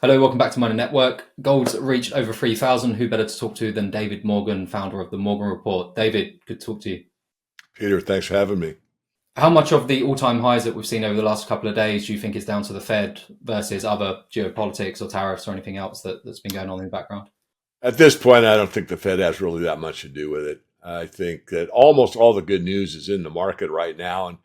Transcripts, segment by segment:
Hello, welcome back to Money Network. Gold's reached over 3,000. Who better to talk to than David Morgan, founder of the Morgan Report? David, good to talk to you. Peter, thanks for having me. How much of the all-time highs that we've seen over the last couple of days do you think is down to the Fed versus other geopolitics or tariffs or anything else that's been going on in the background? At this point, I don't think the Fed has really that much to do with it. I think that almost all the good news is in the market right now. And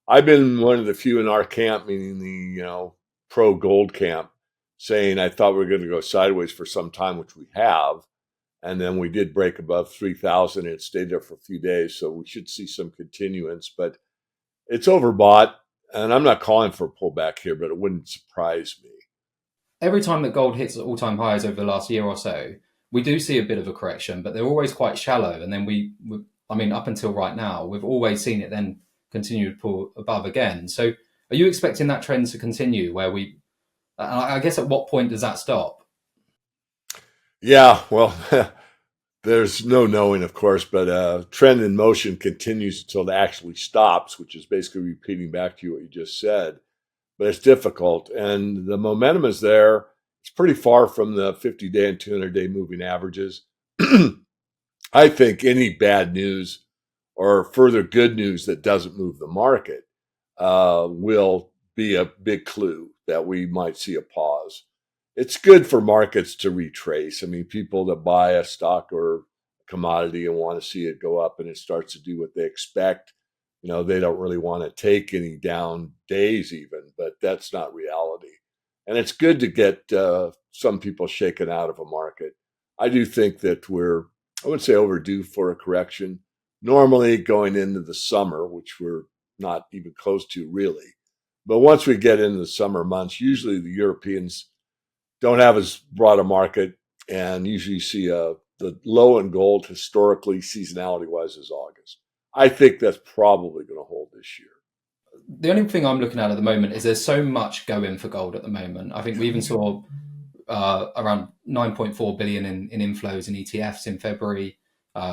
I've been one of the few in our camp, meaning the pro gold camp, saying I thought we were going to go sideways for some time, which we have. And then we did break above 3,000 and it stayed there for a few days. So we should see some continuance, but it's overbought. And I'm not calling for a pullback here, but it wouldn't surprise me. Every time that gold hits all-time highs over the last year or so, we do see a bit of a correction, but they're always quite shallow. And then up until right now, we've always seen it then continue to pull above again. So are you expecting that trend to continue where I guess at what point does that stop? Yeah, well, there's no knowing, of course, but trend in motion continues until it actually stops, which is basically repeating back to you what you just said. But it's difficult, and the momentum is there. It's pretty far from the 50-day and 200-day moving averages. I think any bad news or further good news that doesn't move the market will be a big clue that we might see a pause. It's good for markets to retrace. I mean, people that buy a stock or commodity and want to see it go up and it starts to do what they expect, they don't really want to take any down days even, but that's not reality. And it's good to get some people shaken out of a market. I do think that I would say overdue for a correction. Normally going into the summer, which we're not even close to really. But once we get into the summer months, usually the Europeans don't have as broad a market, and usually see the low in gold historically, seasonality-wise, is August. I think that's probably going to hold this year. The only thing I'm looking at the moment is there's so much going for gold at the moment. I think we even saw around 9.4 billion in inflows in ETFs in February.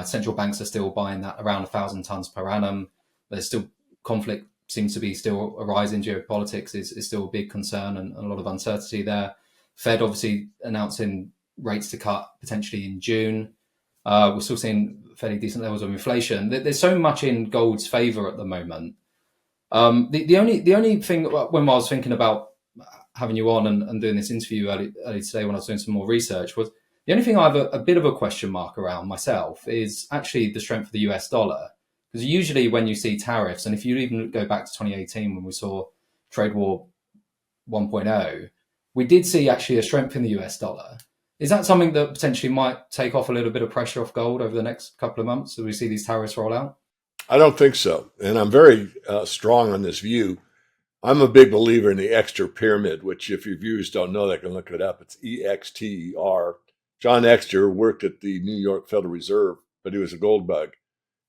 Central banks are still buying that around 1,000 tons per annum. There's still conflict seems to be still arising. Geopolitics is still a big concern and a lot of uncertainty there. Fed obviously announcing rates to cut potentially in June. We're still seeing fairly decent levels of inflation. There's so much in gold's favor at the moment. The only thing when I was thinking about having you on and doing this interview early today when I was doing some more research was the only thing I have a bit of a question mark around myself is actually the strength of the US dollar. Because usually when you see tariffs, and if you even go back to 2018 when we saw trade war 1.0, we did see actually a strength in the US dollar. Is that something that potentially might take off a little bit of pressure off gold over the next couple of months as we see these tariffs roll out? I don't think so. And I'm very strong on this view. I'm a big believer in the Exter pyramid, which if your viewers don't know, they can look it up. It's EXTER. John Exter worked at the New York Federal Reserve, but he was a gold bug.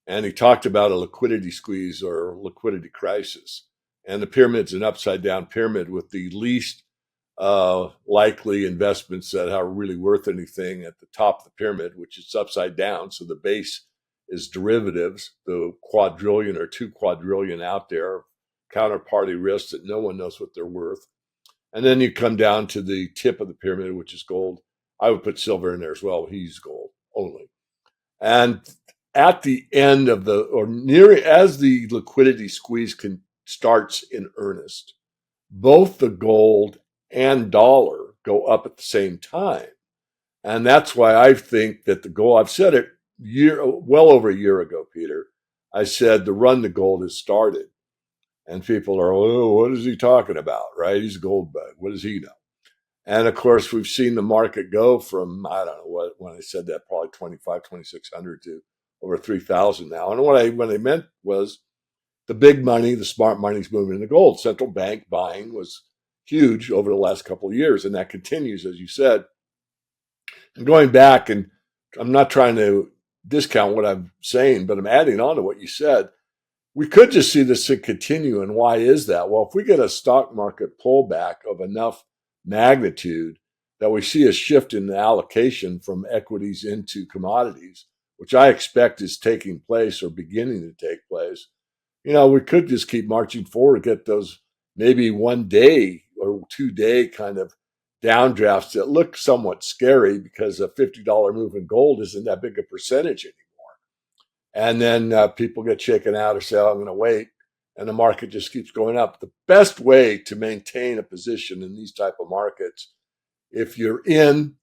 And he talked about a liquidity squeeze or liquidity crisis. And the pyramid's an upside down pyramid with the least likely investments that are really worth anything at the top of the pyramid, which is upside down. So the base is derivatives, the quadrillion or 2 quadrillion out there, counterparty risks that no one knows what they're worth. And then you come down to the tip of the pyramid, which is gold. I would put silver in there as well. He's gold only. And at the end of as the liquidity squeeze starts in earnest, both the gold and dollar go up at the same time. And that's why I think that the gold, I've said it well over a year ago, Peter, I said the run to gold has started. And people are, oh, what is he talking about, right? He's a gold bug. What does he know? And of course, we've seen the market go from, I don't know what, when I said that, probably 2,600 to over 3,000 now. And what I meant was the big money, the smart money's moving into gold. Central bank buying was huge over the last couple of years, and that continues, as you said. And going back, and I'm not trying to discount what I'm saying, but I'm adding on to what you said. We could just see this continue, and why is that? Well, if we get a stock market pullback of enough magnitude that we see a shift in the allocation from equities into commodities, which I expect is taking place or beginning to take place, we could just keep marching forward, get those maybe 1 day or 2 day kind of downdrafts that look somewhat scary because a $50 move in gold isn't that big a percentage anymore. And then people get shaken out or say, oh, I'm going to wait. And the market just keeps going up. The best way to maintain a position in these type of markets, if you're in,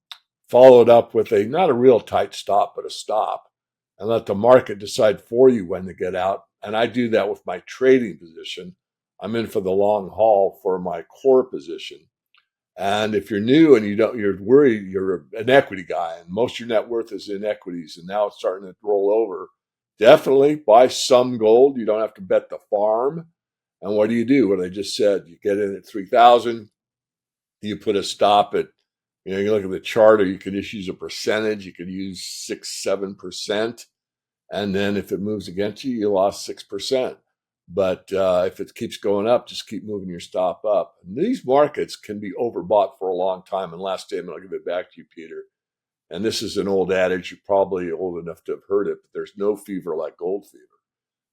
follow it up with not a real tight stop, but a stop, and let the market decide for you when to get out. And I do that with my trading position. I'm in for the long haul for my core position. And if you're new and you're worried, you're an equity guy and most of your net worth is in equities and now it's starting to roll over, definitely buy some gold. You don't have to bet the farm. And what do? What I just said, you get in at 3,000, you put a stop at, you look at the chart, or you could just use a percentage. You could use 6-7%. And then if it moves against you, you lost 6%. But if it keeps going up, just keep moving your stop up. And these markets can be overbought for a long time. And last statement, I'll give it back to you, Peter. And this is an old adage. You're probably old enough to have heard it, but there's no fever like gold fever.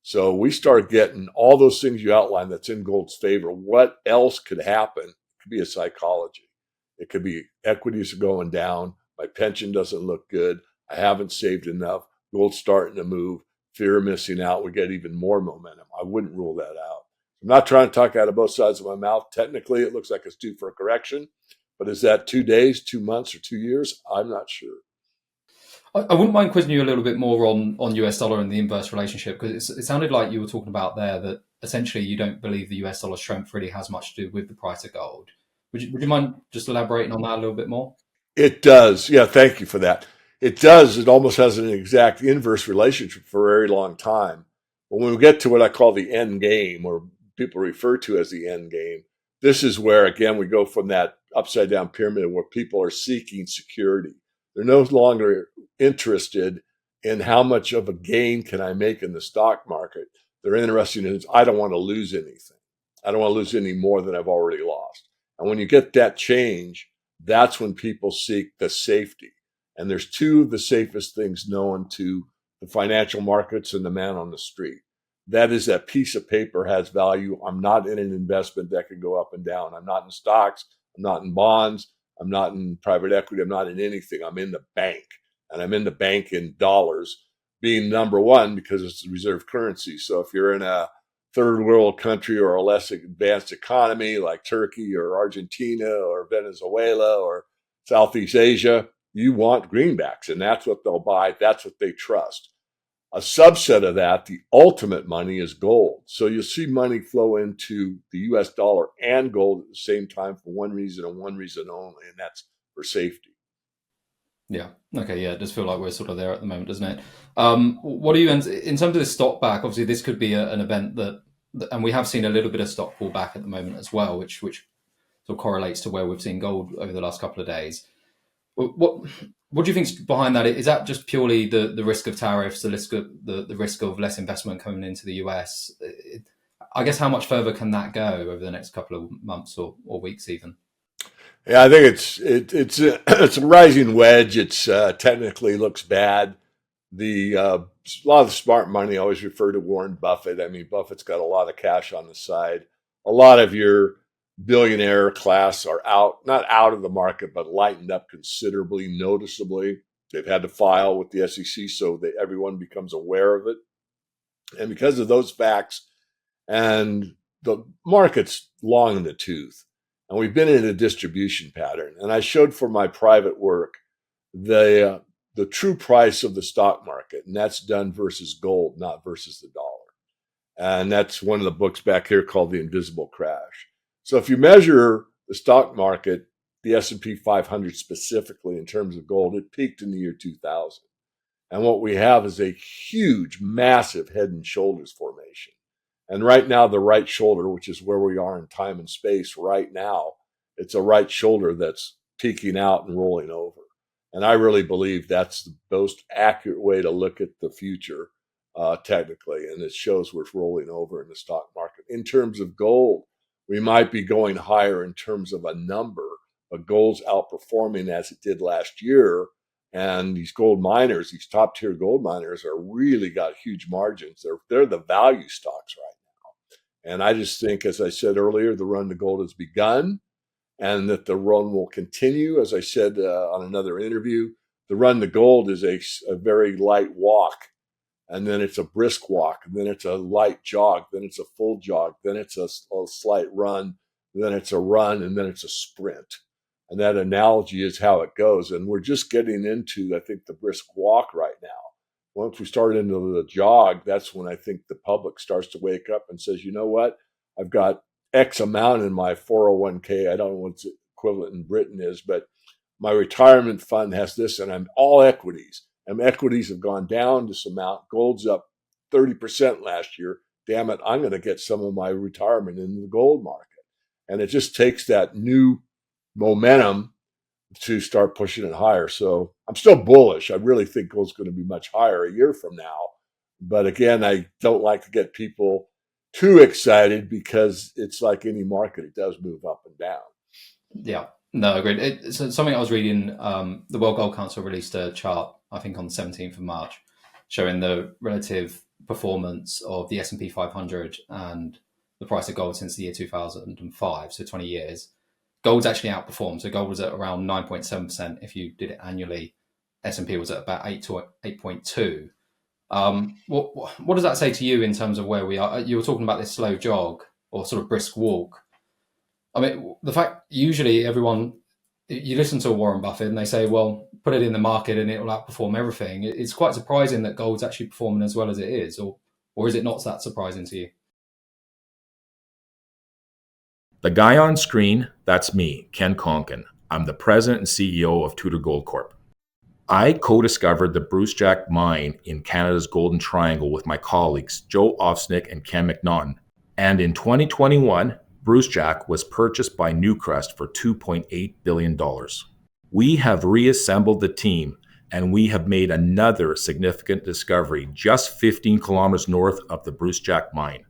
So we start getting all those things you outlined that's in gold's favor. What else could happen? It could be a psychology. It could be equities are going down. My pension doesn't look good. I haven't saved enough. Gold's starting to move. Fear of missing out. We get even more momentum. I wouldn't rule that out. I'm not trying to talk out of both sides of my mouth. Technically, it looks like it's due for a correction. But is that 2 days, 2 months, or 2 years? I'm not sure. I wouldn't mind quizzing you a little bit more on US dollar and the inverse relationship, because it sounded like you were talking about there that essentially you don't believe the US dollar strength really has much to do with the price of gold. Would you mind just elaborating on that a little bit more? It does. Yeah, thank you for that. It does. It almost has an exact inverse relationship for a very long time. But when we get to what I call the end game, or people refer to as the end game, this is where, again, we go from that upside down pyramid where people are seeking security. They're no longer interested in how much of a gain can I make in the stock market. They're interested in, I don't want to lose anything. I don't want to lose any more than I've already lost. And when you get that change, that's when people seek the safety. And there's two of the safest things known to the financial markets and the man on the street. That is, that piece of paper has value. I'm not in an investment that could go up and down. I'm not in stocks. I'm not in bonds. I'm not in private equity. I'm not in anything. I'm in the bank. And I'm in the bank in dollars, being number one because it's the reserve currency. So if you're in a third world country or a less advanced economy like Turkey or Argentina or Venezuela or Southeast Asia, you want greenbacks, and that's what they'll buy. That's what they trust. A subset of that, the ultimate money, is gold. So you'll see money flow into the US dollar and gold at the same time for one reason and one reason only, and that's for safety. Yeah. Okay. Yeah. It does feel like we're sort of there at the moment, doesn't it? What are you in terms of the stock back? Obviously, this could be an event and we have seen a little bit of stock pull back at the moment as well, which sort of correlates to where we've seen gold over the last couple of days. What do you think's behind that? Is that just purely the risk of tariffs, the risk of less investment coming into the US? I guess how much further can that go over the next couple of months or weeks even? Yeah, I think it's a rising wedge. It's technically looks bad. A lot of the smart money always refer to Warren Buffett. I mean, Buffett's got a lot of cash on the side. A lot of your billionaire class are not out of the market, but lightened up considerably, noticeably. They've had to file with the SEC so that everyone becomes aware of it. And because of those facts, and the market's long in the tooth, and we've been in a distribution pattern. And I showed for my private work the true price of the stock market, and that's done versus gold, not versus the dollar. And that's one of the books back here called The Invisible Crash. So if you measure the stock market, the S&P 500 specifically in terms of gold, it peaked in the year 2000. And what we have is a huge, massive head and shoulders formation. And right now, the right shoulder, which is where we are in time and space right now, it's a right shoulder that's peaking out and rolling over. And I really believe that's the most accurate way to look at the future, technically. And it shows we're rolling over in the stock market. In terms of gold, we might be going higher in terms of a number, but gold's outperforming as it did last year. And these gold miners, these top tier gold miners, are really got huge margins. They're the value stocks right now. And I just think, as I said earlier, the run to gold has begun. and that the run will continue. As I said on another interview, the run to gold is a very light walk, and then it's a brisk walk, and then it's a light jog, then it's a full jog, then it's a slight run, then it's a run, and then it's a sprint. And that analogy is how it goes. And we're just getting into, I think, the brisk walk right now. Once we start into the jog, that's when I think the public starts to wake up and says, you know what? I've got X amount in my 401k. I don't know what the equivalent in Britain is, but my retirement fund has this, and I'm all equities. And equities have gone down this amount. Gold's up 30% last year. Damn it, I'm going to get some of my retirement in the gold market. And it just takes that new momentum to start pushing it higher. So I'm still bullish. I really think gold's going to be much higher a year from now. But again, I don't like to get people too excited because it's like any market, it does move up and down. Yeah, no, agreed. It's something I was reading. The World Gold Council released a chart, I think on the 17th of March, showing the relative performance of the S&P 500 and the price of gold since the year 2005, so 20 years. Gold's actually outperformed. So gold was at around 9.7%. If you did it annually, S&P was at about 8 to 8.2. What does that say to you in terms of where we are? You were talking about this slow jog or sort of brisk walk. I mean, the fact usually you listen to Warren Buffett and they say, well, put it in the market and it will outperform everything. It's quite surprising that gold's actually performing as well as it is, or is it not that surprising to you? The guy on screen, that's me, Ken Conkin. I'm the president and CEO of Tudor Gold Corp. I co-discovered the Brucejack mine in Canada's Golden Triangle with my colleagues Joe Ofsnick and Ken McNaughton. And in 2021, Brucejack was purchased by Newcrest for $2.8 billion. We have reassembled the team, and we have made another significant discovery just 15 kilometers north of the Brucejack mine.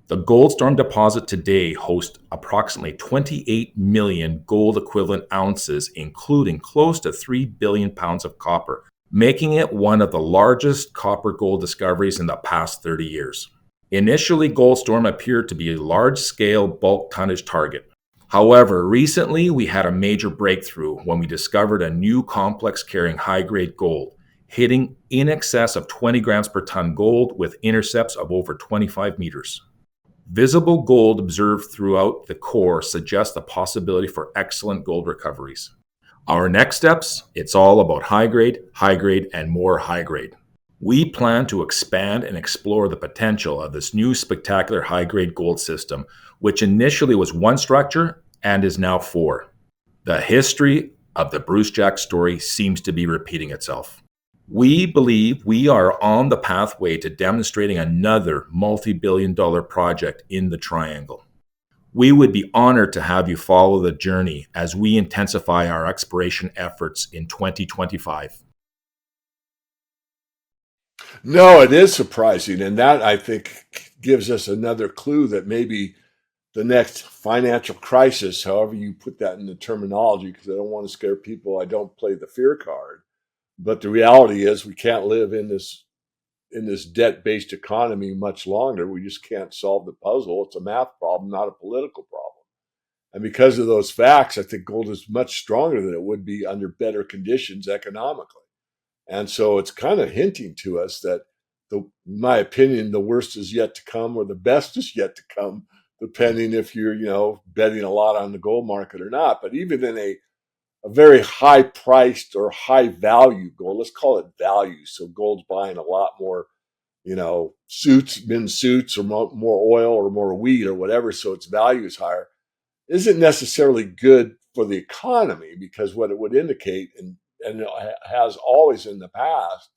The Goldstorm deposit today hosts approximately 28 million gold equivalent ounces, including close to 3 billion pounds of copper, making it one of the largest copper gold discoveries in the past 30 years. Initially, Goldstorm appeared to be a large-scale bulk tonnage target. However, recently we had a major breakthrough when we discovered a new complex carrying high-grade gold, hitting in excess of 20 grams per ton gold with intercepts of over 25 meters. Visible gold observed throughout the core suggests the possibility for excellent gold recoveries. Our next steps, it's all about high grade, and more high grade. We plan to expand and explore the potential of this new spectacular high-grade gold system, which initially was one structure and is now four. The history of the Brucejack story seems to be repeating itself. We believe we are on the pathway to demonstrating another multi-billion-dollar project in the Triangle. We would be honored to have you follow the journey as we intensify our exploration efforts in 2025. No, it is surprising. And that, I think, gives us another clue that maybe the next financial crisis, however you put that in the terminology, because I don't want to scare people, I don't play the fear card. But the reality is we can't live in this debt-based economy much longer. We just can't solve the puzzle. It's a math problem, not a political problem. And because of those facts, I think gold is much stronger than it would be under better conditions economically. And so it's kind of hinting to us that, in my opinion, the worst is yet to come or the best is yet to come, depending if you're, betting a lot on the gold market or not. But even in a very high priced or high value gold, let's call it value. So gold's buying a lot more, men's suits or more oil or more wheat or whatever. So its value is higher. Isn't necessarily good for the economy, because what it would indicate and it has always in the past,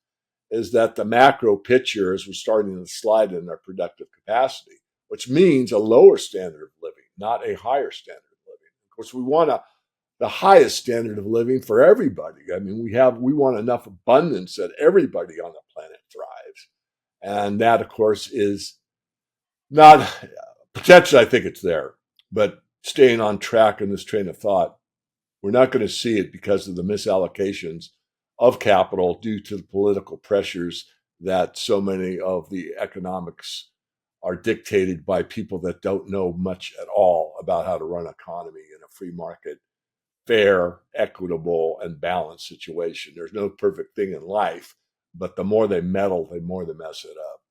is that the macro picture is we're starting to slide in our productive capacity, which means a lower standard of living, not a higher standard of living. Of course, we want the highest standard of living for everybody. I mean, we want enough abundance that everybody on the planet thrives. And that, of course, is not potentially, I think it's there, but staying on track in this train of thought, we're not going to see it because of the misallocations of capital due to the political pressures that so many of the economics are dictated by people that don't know much at all about how to run an economy in a free market, fair, equitable, and balanced situation. There's no perfect thing in life, but the more they meddle, the more they mess it up.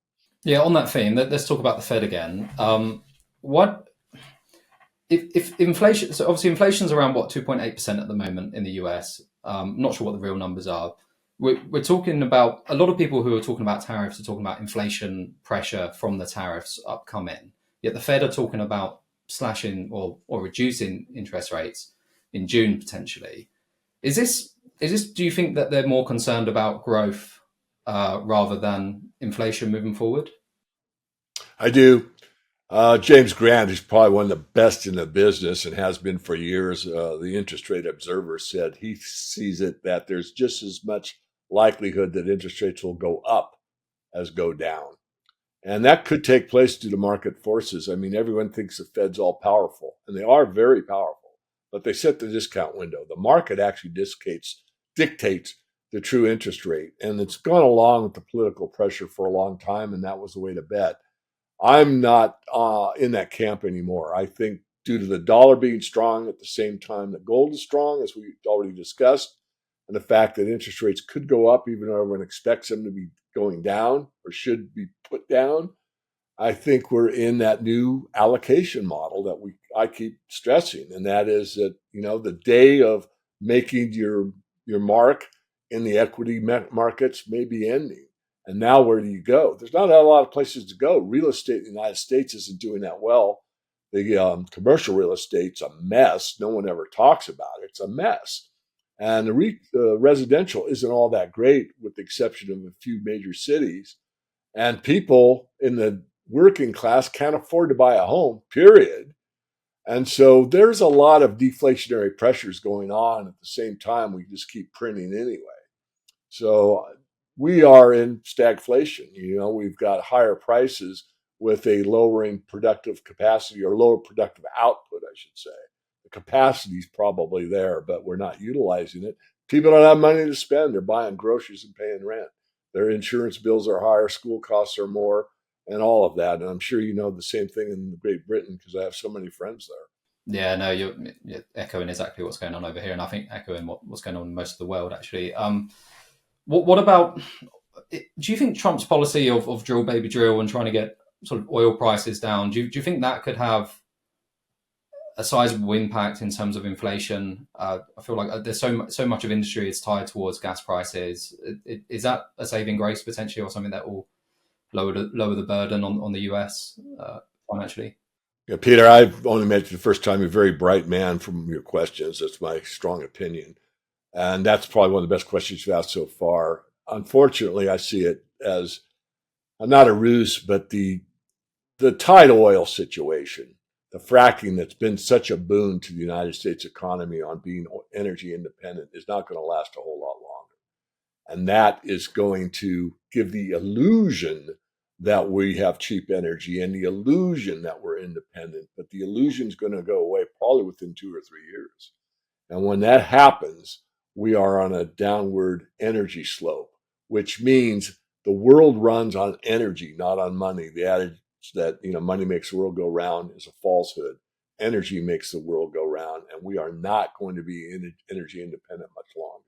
Yeah, on that theme, let's talk about the Fed again. What if inflation? So obviously, inflation's around 2.8% at the moment in the US. Not sure what the real numbers are. We're talking about a lot of people who are talking about tariffs are talking about inflation pressure from the tariffs upcoming. Yet the Fed are talking about slashing or reducing interest rates in June potentially. Is this? Do you think that they're more concerned about growth rather than inflation moving forward? I do. James Grant is probably one of the best in the business and has been for years. The interest rate observer said he sees it that there's just as much likelihood that interest rates will go up as go down. And that could take place due to market forces. I mean, everyone thinks the Fed's all powerful, and they are very powerful, but they set the discount window. The market actually dictates the true interest rate. And it's gone along with the political pressure for a long time, and that was the way to bet. I'm not in that camp anymore. I think due to the dollar being strong at the same time that gold is strong, as we already discussed, and the fact that interest rates could go up even though everyone expects them to be going down or should be put down, I think we're in that new allocation model that I keep stressing, and that is that the day of making your mark in the equity markets may be ending. And now where do you go? There's not a lot of places to go. Real estate in the United States isn't doing that well. The commercial real estate's a mess. No one ever talks about it. It's a mess. And the residential isn't all that great with the exception of a few major cities. And people in the working class can't afford to buy a home, period. And so there's a lot of deflationary pressures going on at the same time. We just keep printing anyway. So we are in stagflation. We've got higher prices with a lowering productive capacity or lower productive output, I should say. The capacity is probably there, but we're not utilizing it. People don't have money to spend. They're buying groceries and paying rent. Their insurance bills are higher, school costs are more, and all of that. And I'm sure you know the same thing in Great Britain because I have so many friends there. Yeah, no, you're echoing exactly what's going on over here, and I think echoing what's going on in most of the world, actually. What about, do you think Trump's policy of drill baby drill and trying to get sort of oil prices down, do you think that could have a sizable impact in terms of inflation? I feel like there's so much of industry is tied towards gas prices. Is that a saving grace potentially, or something that will lower the burden on the US financially? Yeah, Peter, I've only met you the first time. You're a very bright man from your questions. That's my strong opinion. And that's probably one of the best questions you've asked so far. Unfortunately, I see it as not a ruse, but the tight oil situation, the fracking that's been such a boon to the United States economy on being energy independent is not going to last a whole lot longer. And that is going to give the illusion that we have cheap energy and the illusion that we're independent, but the illusion is going to go away probably within 2 or 3 years. And when that happens, we are on a downward energy slope, which means the world runs on energy, not on money. The adage that money makes the world go round is a falsehood. Energy makes the world go round, and we are not going to be energy independent much longer.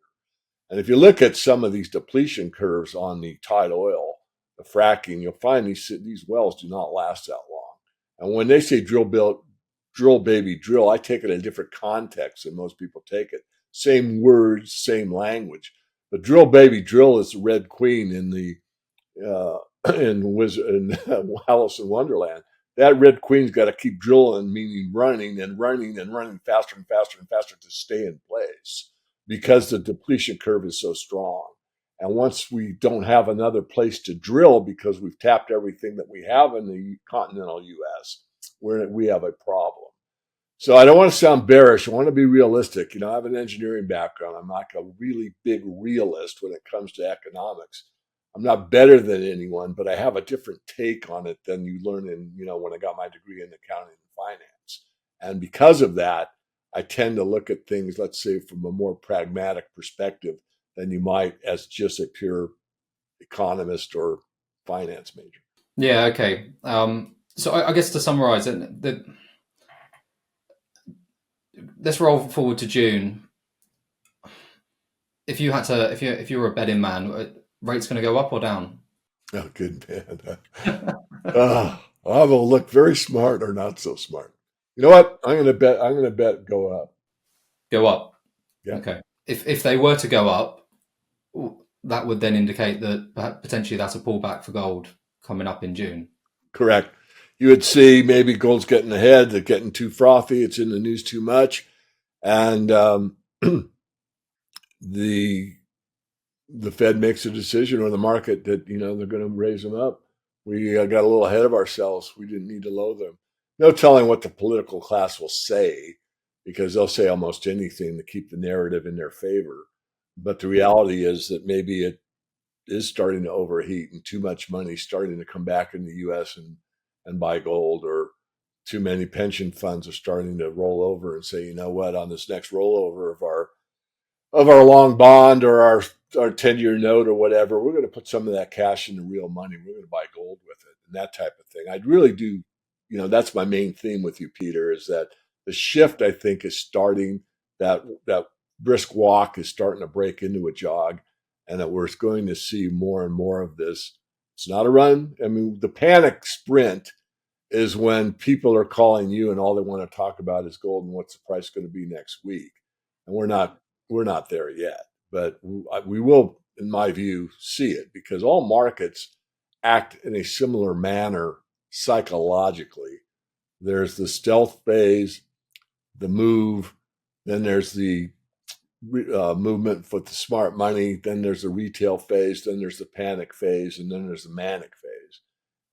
And if you look at some of these depletion curves on the tight oil, the fracking, you'll find these wells do not last that long. And when they say drill baby drill, I take it in a different context than most people take it. Same words, same language. But drill baby drill is the Red Queen in the in Alice in Wonderland. That Red Queen's got to keep drilling, meaning running and running and running faster and faster and faster to stay in place because the depletion curve is so strong. And once we don't have another place to drill because we've tapped everything that we have in the continental U.S., we have a problem. So I don't want to sound bearish. I want to be realistic. I have an engineering background. I'm like a really big realist when it comes to economics. I'm not better than anyone, but I have a different take on it than you learn in, when I got my degree in accounting and finance. And because of that, I tend to look at things, let's say, from a more pragmatic perspective than you might as just a pure economist or finance major. Yeah, okay. So I guess to summarize it, let's roll forward to June. If you had to, if you were a betting man, rates going to go up or down? Oh, good man. I will look very smart or not so smart. You know what? I'm going to bet go up. Go up. Yeah. Okay. If they were to go up, that would then indicate that potentially that's a pullback for gold coming up in June. Correct. You would see maybe gold's getting ahead, they're getting too frothy, it's in the news too much, and the Fed makes a decision, or the market, that they're going to raise them up. We got a little ahead of ourselves. We didn't need to lower them. No telling what the political class will say, because they'll say almost anything to keep the narrative in their favor. But the reality is that maybe it is starting to overheat, and too much money starting to come back in the U.S. and buy gold, or too many pension funds are starting to roll over and say, you know what, on this next rollover of our long bond or our 10-year note or whatever, we're going to put some of that cash into real money. We're going to buy gold with it, and that type of thing. I'd really do, that's my main theme with you, Peter, is that the shift, I think, is starting. That brisk walk is starting to break into a jog, and that we're going to see more and more of this. It's not a run. I mean, the panic sprint is when people are calling you and all they want to talk about is gold and what's the price going to be next week. And we're not there yet, but we will, in my view, see it, because all markets act in a similar manner psychologically. There's the stealth phase, the move, then there's the movement for the smart money, then there's the retail phase, then there's the panic phase, and then there's the manic phase.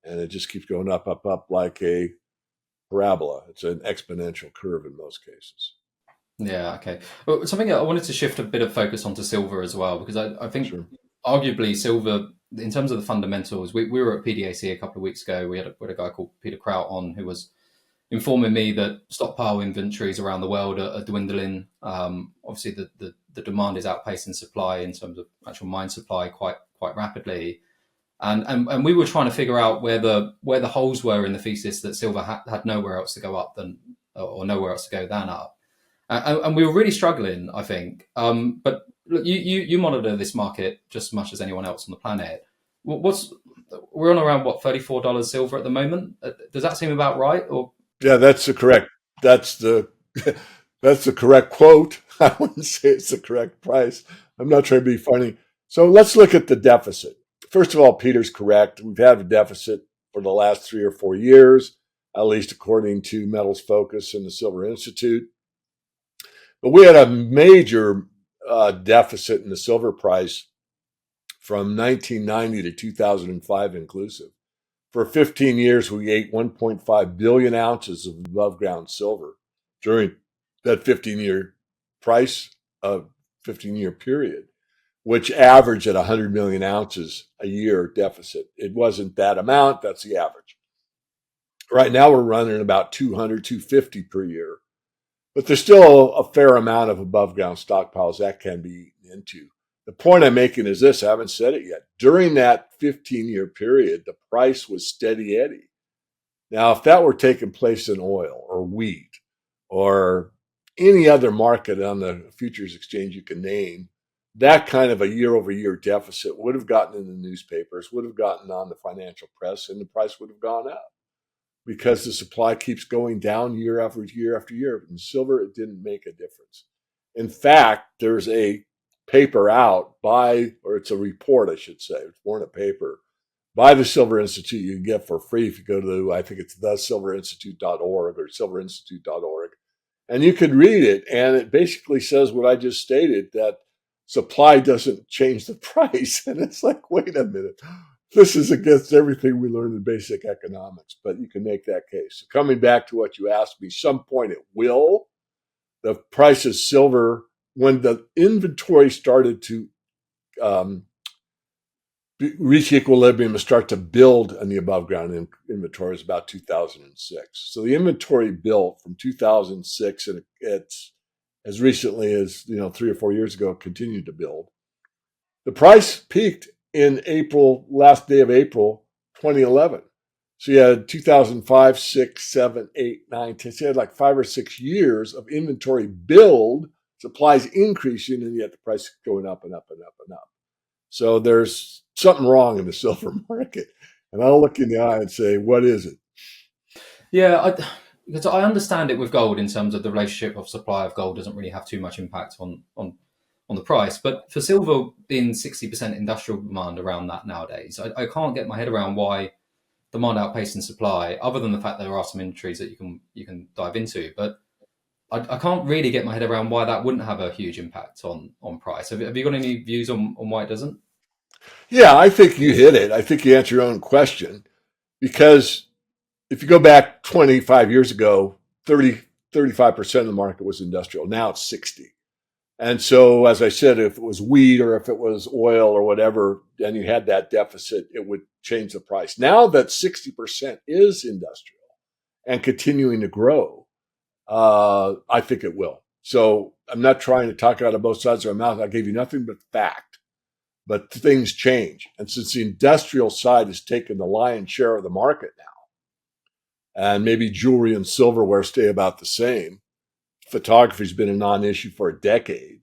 And it just keeps going up, up, up like a parabola. It's an exponential curve in most cases. Yeah, okay. Well, something I wanted to shift a bit of focus onto silver as well, because I think arguably silver, in terms of the fundamentals, we were at PDAC a couple of weeks ago. We had a guy called Peter Kraut on, who was informing me that stockpile inventories around the world are dwindling. Obviously, the demand is outpacing supply in terms of actual mine supply quite rapidly. And we were trying to figure out where the holes were in the thesis that silver had nowhere else to go up or nowhere else to go than up. And we were really struggling, I think. But look, you monitor this market just as much as anyone else on the planet. We're on around $34 silver at the moment. Does that seem about right? Or yeah, that's the correct quote. I wouldn't say it's the correct price. I'm not trying to be funny. So let's look at the deficit. First of all, Peter's correct. We've had a deficit for the last 3 or 4 years, at least according to Metals Focus and the Silver Institute. But we had a major deficit in the silver price from 1990 to 2005 inclusive. For 15 years, we ate 1.5 billion ounces of above ground silver during that 15-year period, which averaged at 100 million ounces a year deficit. It wasn't that amount, that's the average. Right now, we're running about 200, 250 per year. But there's still a fair amount of above ground stockpiles that can be eaten into. The point I'm making is this, I haven't said it yet. During that 15-year period, the price was steady Eddie. Now, if that were taking place in oil or wheat or any other market on the futures exchange you can name, that kind of a year-over-year deficit would have gotten in the newspapers, would have gotten on the financial press, and the price would have gone up, because the supply keeps going down year after year after year. In silver, it didn't make a difference. In fact, there's a paper out or it's a report, I should say. It's more than a paper, by the Silver Institute you can get for free if you go to, I think it's thesilverinstitute.org or silverinstitute.org. And you can read it, and it basically says what I just stated, that supply doesn't change the price. And it's like, wait a minute. This is against everything we learned in basic economics, but you can make that case. So coming back to what you asked me, some point it will. The price of silver, when the inventory started to reach equilibrium and start to build on the above ground inventory, is about 2006. So the inventory built from 2006, and it's as recently as 3 or 4 years ago, continued to build. The price peaked in April, last day of April 2011. So you had 2005, 6, 7, 8, 9, 10. So you had like 5 or 6 years of inventory build, supplies increasing, and yet the price going up and up and up and up. So there's something wrong in the silver market. And I'll look in the eye and say, what is it? Yeah, because I understand it with gold in terms of the relationship of supply of gold doesn't really have too much impact on the price. But for silver being 60% industrial demand around that nowadays, I can't get my head around why demand outpacing supply, other than the fact there are some industries that you can dive into. But I can't really get my head around why that wouldn't have a huge impact on price. Have you got any views on why it doesn't? Yeah, I think you hit it. I think you answered your own question, because if you go back 25 years ago, 35% of the market was industrial. Now it's 60. And so, as I said, if it was wheat or if it was oil or whatever, and you had that deficit, it would change the price. Now that 60% is industrial and continuing to grow, I think it will. So I'm not trying to talk out of both sides of my mouth. I gave you nothing but fact, but things change. And since the industrial side has taken the lion's share of the market now, and maybe jewelry and silverware stay about the same, photography's been a non-issue for a decade,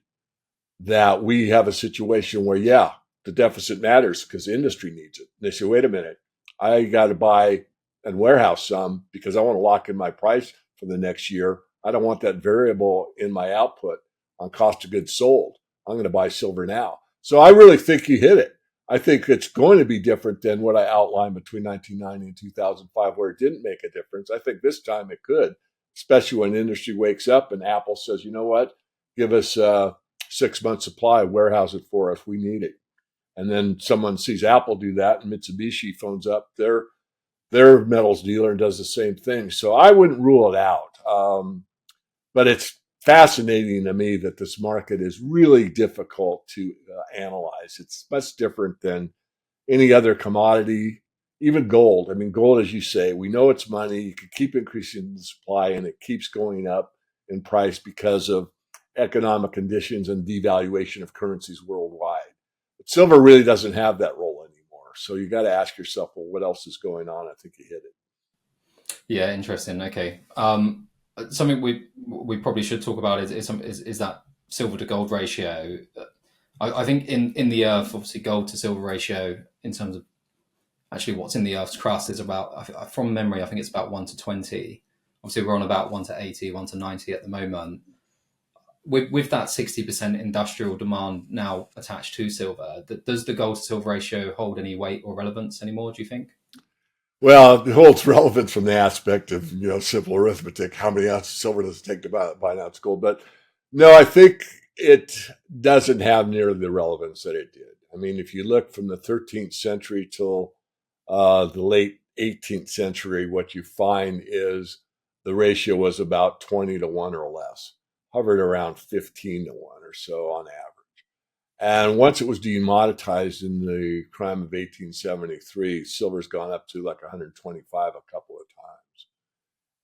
that we have a situation where, yeah, the deficit matters because the industry needs it. And they say, wait a minute, I got to buy and warehouse some because I want to lock in my price for the next year. I don't want that variable in my output on cost of goods sold. I'm going to buy silver now. So I really think you hit it. I think it's going to be different than what I outlined between 1990 and 2005, where it didn't make a difference. I think this time it could, especially when industry wakes up and Apple says, you know what, give us 6 months supply, warehouse it for us. We need it. And then someone sees Apple do that, and Mitsubishi phones up their metals dealer and does the same thing. So I wouldn't rule it out. But it's fascinating to me that this market is really difficult to analyze. It's much different than any other commodity, even gold. I mean, gold, as you say, we know it's money. You can keep increasing the supply, and it keeps going up in price because of economic conditions and devaluation of currencies worldwide. But silver really doesn't have that role anymore. So you got to ask yourself, well, what else is going on? I think you hit it. Yeah, interesting. Okay. Something we probably should talk about is that silver to gold ratio. I think in the earth, obviously, gold to silver ratio in terms of actually what's in the earth's crust is about, from memory, I think it's about 1 to 20. Obviously, we're on about 1 to 80, 1 to 90 at the moment. With that 60% industrial demand now attached to silver, does the gold to silver ratio hold any weight or relevance anymore, do you think? Well, it holds relevance from the aspect of, simple arithmetic. How many ounces of silver does it take to buy an ounce of gold? But no, I think it doesn't have nearly the relevance that it did. I mean, if you look from the 13th century till the late 18th century, what you find is the ratio was about 20 to 1 or less, hovered around 15 to 1 or so on average. And once it was demonetized in the crime of 1873, silver's gone up to like 125 a couple of times.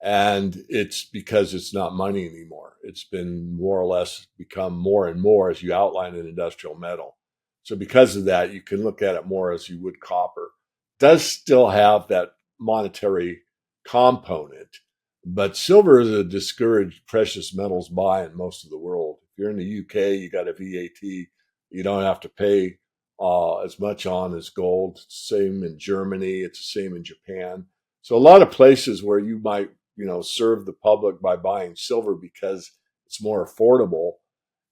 And it's because it's not money anymore. It's been more or less become more and more, as you outline, an industrial metal. So because of that, you can look at it more as you would copper. It does still have that monetary component, but silver is a discouraged precious metals buy in most of the world. If you're in the UK, you got a VAT. You don't have to pay as much on as gold. It's the same in Germany. It's the same in Japan. So a lot of places where you might, serve the public by buying silver because it's more affordable,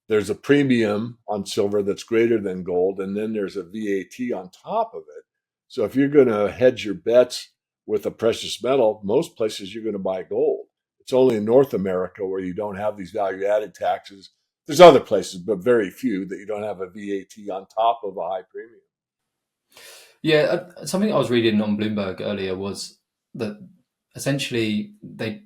there's a premium on silver that's greater than gold, and then there's a VAT on top of it. So if you're going to hedge your bets with a precious metal, most places you're going to buy gold. It's only in North America where you don't have these value-added taxes. There's other places, but very few, that you don't have a VAT on top of a high premium. Yeah, something I was reading on Bloomberg earlier was that essentially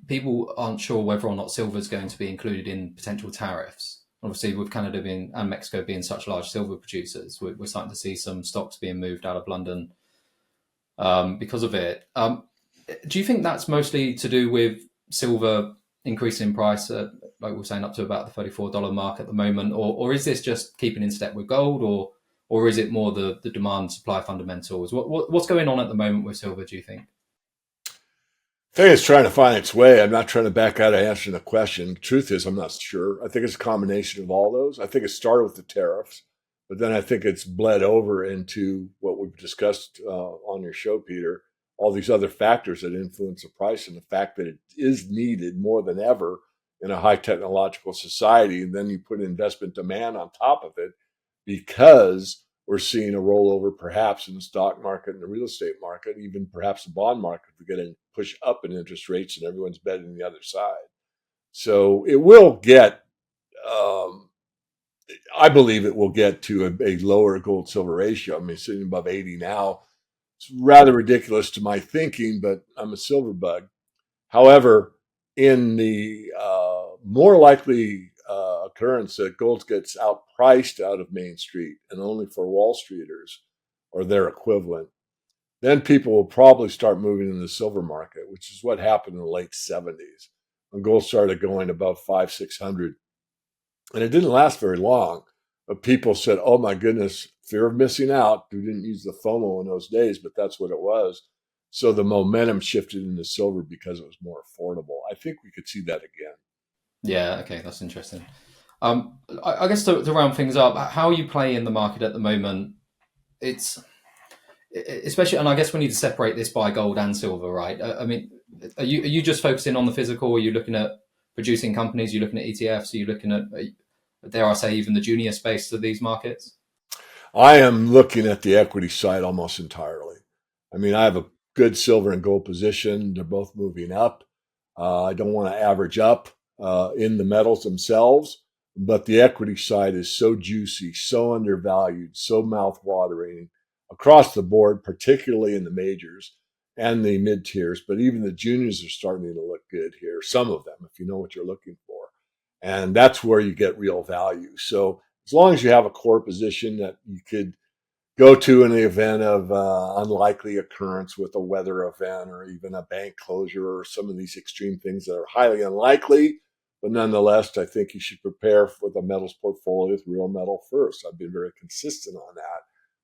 people aren't sure whether or not silver is going to be included in potential tariffs. Obviously, with Canada and Mexico being such large silver producers, we're starting to see some stocks being moved out of London because of it. Do you think that's mostly to do with silver increasing in price, like we were saying, up to about the $34 mark at the moment, or is this just keeping in step with gold, or is it more the demand supply fundamentals? What's going on at the moment with silver, do you think? I think it's trying to find its way. I'm not trying to back out of answering the question. Truth is, I'm not sure. I think it's a combination of all those. I think it started with the tariffs, but then I think it's bled over into what we've discussed on your show, Peter, all these other factors that influence the price and the fact that it is needed more than ever in a high technological society. And then you put investment demand on top of it because we're seeing a rollover perhaps in the stock market and the real estate market, even perhaps the bond market. We're getting push up in interest rates and everyone's betting the other side. So it will get, I believe it will get to a lower gold silver ratio. I mean, sitting above 80 now, it's rather ridiculous to my thinking, but I'm a silver bug. However, in the more likely occurrence that gold gets outpriced out of Main Street and only for Wall Streeters or their equivalent, then people will probably start moving in the silver market, which is what happened in the late 70s when gold started going above 500-600. And it didn't last very long, but people said, oh my goodness, fear of missing out. We didn't use the FOMO in those days, but that's what it was. So the momentum shifted into silver because it was more affordable. I think we could see that again. Yeah, okay, that's interesting. I guess to round things up, how you play in the market at the moment, it's especially, and I guess we need to separate this by gold and silver, right? I mean, are you just focusing on the physical? Are you looking at producing companies? Are you looking at ETFs? Are you looking at, dare I say, even the junior space of these markets? I am looking at the equity side almost entirely. I mean, I have a good silver and gold position. They're both moving up. I don't want to average up in the metals themselves, but the equity side is so juicy, so undervalued, so mouth-watering across the board, particularly in the majors and the mid-tiers, but even the juniors are starting to look good here, some of them, if you know what you're looking for. And that's where you get real value. So as long as you have a core position that you could go to in the event of unlikely occurrence with a weather event or even a bank closure or some of these extreme things that are highly unlikely, but nonetheless, I think you should prepare for the metals portfolio with real metal first. I've been very consistent on that.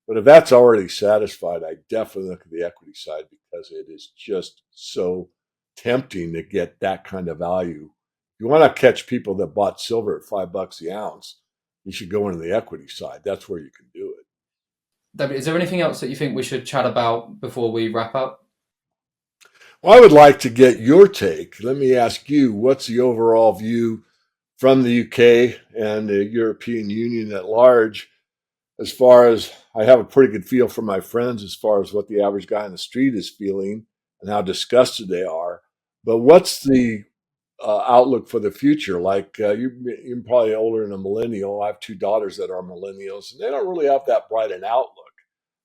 But if that's already satisfied, I definitely look at the equity side because it is just so tempting to get that kind of value. If you want to catch people that bought silver at $5 the ounce, you should go into the equity side. That's where you can do it. David, is there anything else that you think we should chat about before we wrap up? Well, I would like to get your take. Let me ask you, what's the overall view from the UK and the European Union at large, as far as I have a pretty good feel from my friends as far as what the average guy on the street is feeling and how disgusted they are. But what's the outlook for the future? Like you're probably older than a millennial. I have two daughters that are millennials, and they don't really have that bright an outlook.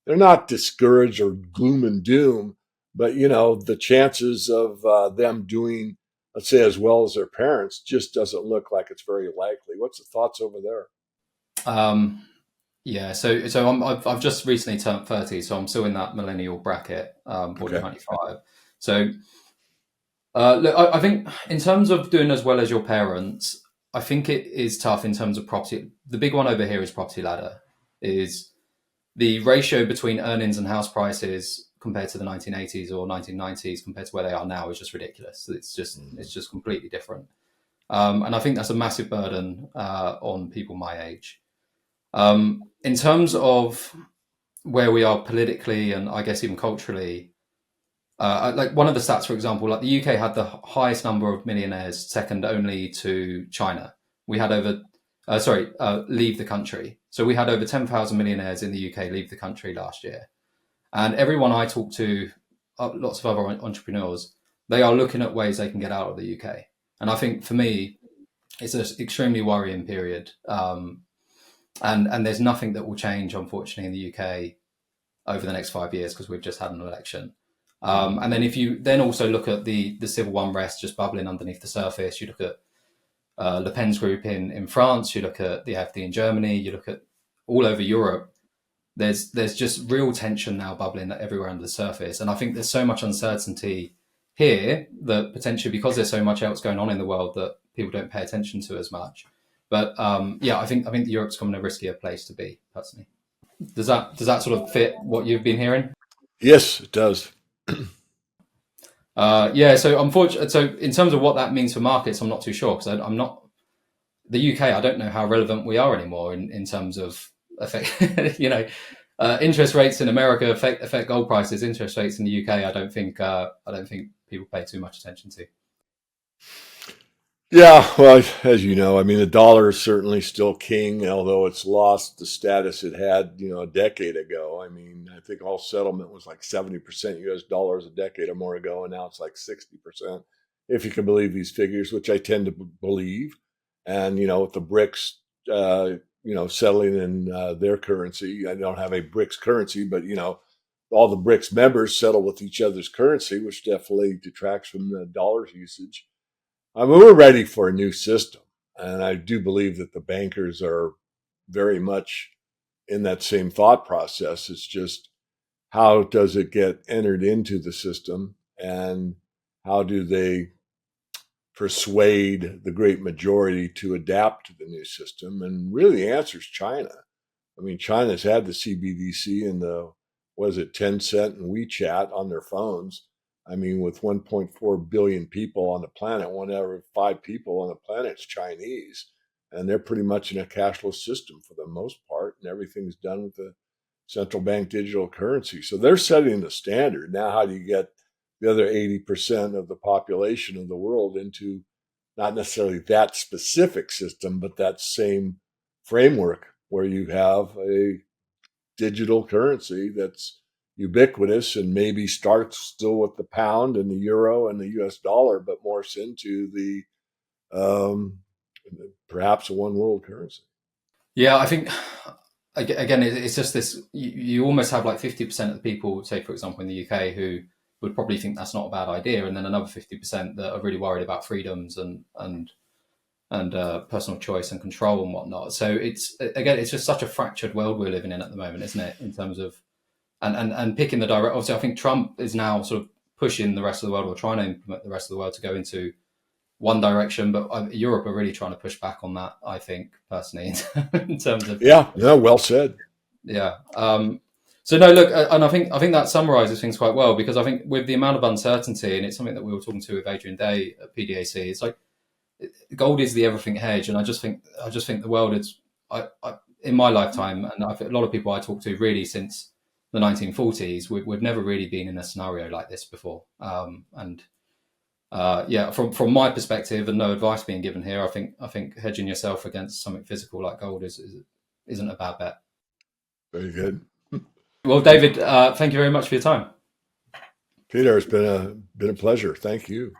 They're not discouraged or gloom and doom, but the chances of them doing, let's say, as well as their parents just doesn't look like it's very likely. What's the thoughts over there? Yeah, so I've just recently turned 30, so I'm still in that millennial bracket, born in 95. So look, I think in terms of doing as well as your parents, I think it is tough in terms of property. The big one over here is property ladder, is the ratio between earnings and house prices compared to the 1980s or 1990s compared to where they are now is just ridiculous. It's just completely different. And I think that's a massive burden on people my age. In terms of where we are politically and I guess even culturally, like one of the stats, for example, like the UK had the highest number of millionaires, second only to China. We had leave the country. So we had over 10,000 millionaires in the UK leave the country last year. And everyone I talk to, lots of other entrepreneurs, they are looking at ways they can get out of the UK. And I think for me, it's an extremely worrying period. And there's nothing that will change, unfortunately, in the UK over the next 5 years because we've just had an election. And then if you then also look at the civil unrest just bubbling underneath the surface, you look at Le Pen's group in France, you look at the AfD in Germany, you look at all over Europe, there's just real tension now bubbling everywhere under the surface. And I think there's so much uncertainty here that potentially because there's so much else going on in the world that people don't pay attention to as much. But I think Europe's becoming a riskier place to be, personally. Does that sort of fit what you've been hearing? Yes, it does. Yeah, so unfortunately, so in terms of what that means for markets, I'm not too sure, because I'm not the UK. I don't know how relevant we are anymore in terms of effect. Interest rates in America affect gold prices. Interest rates in the UK, I don't think people pay too much attention to. Yeah, well, as you know, I mean, the dollar is certainly still king, although it's lost the status it had, a decade ago. I mean, I think all settlement was like 70% US dollars a decade or more ago, and now it's like 60%, if you can believe these figures, which I tend to believe. And, with the BRICS, settling in their currency, I don't have a BRICS currency, but, all the BRICS members settle with each other's currency, which definitely detracts from the dollar's usage. I mean, we're ready for a new system. And I do believe that the bankers are very much in that same thought process. It's just, how does it get entered into the system, and how do they persuade the great majority to adapt to the new system? And really, the answer is China. I mean, China's had the CBDC and the, was it, Tencent and WeChat on their phones. I mean, with 1.4 billion people on the planet, 1 out of 5 people on the planet is Chinese. And they're pretty much in a cashless system for the most part. And everything's done with the central bank digital currency. So they're setting the standard. Now, how do you get the other 80% of the population of the world into not necessarily that specific system, but that same framework where you have a digital currency that's ubiquitous and maybe starts still with the pound and the euro and the US dollar, but morphs into the perhaps a one world currency. Yeah, I think again, it's just this. You almost have like 50% of the people, say for example in the UK, who would probably think that's not a bad idea, and then another 50% that are really worried about freedoms and personal choice and control and whatnot. So it's just such a fractured world we're living in at the moment, isn't it? In terms of and picking the direct. Obviously, I think Trump is now sort of pushing the rest of the world, or trying to implement the rest of the world to go into one direction, but Europe are really trying to push back on that, I think, personally, in terms of well said. Yeah. So no, look, and I think that summarizes things quite well, because I think with the amount of uncertainty, and it's something that we were talking to with Adrian Day at PDAC, it's like gold is the everything hedge, and I just think the world is, in my lifetime, and a lot of people I talk to really since the 1940s, we've never really been in a scenario like this before. From my perspective, and no advice being given here, I think hedging yourself against something physical like gold isn't a bad bet. Very good. Well, David, thank you very much for your time. Peter, it's been a pleasure. Thank you.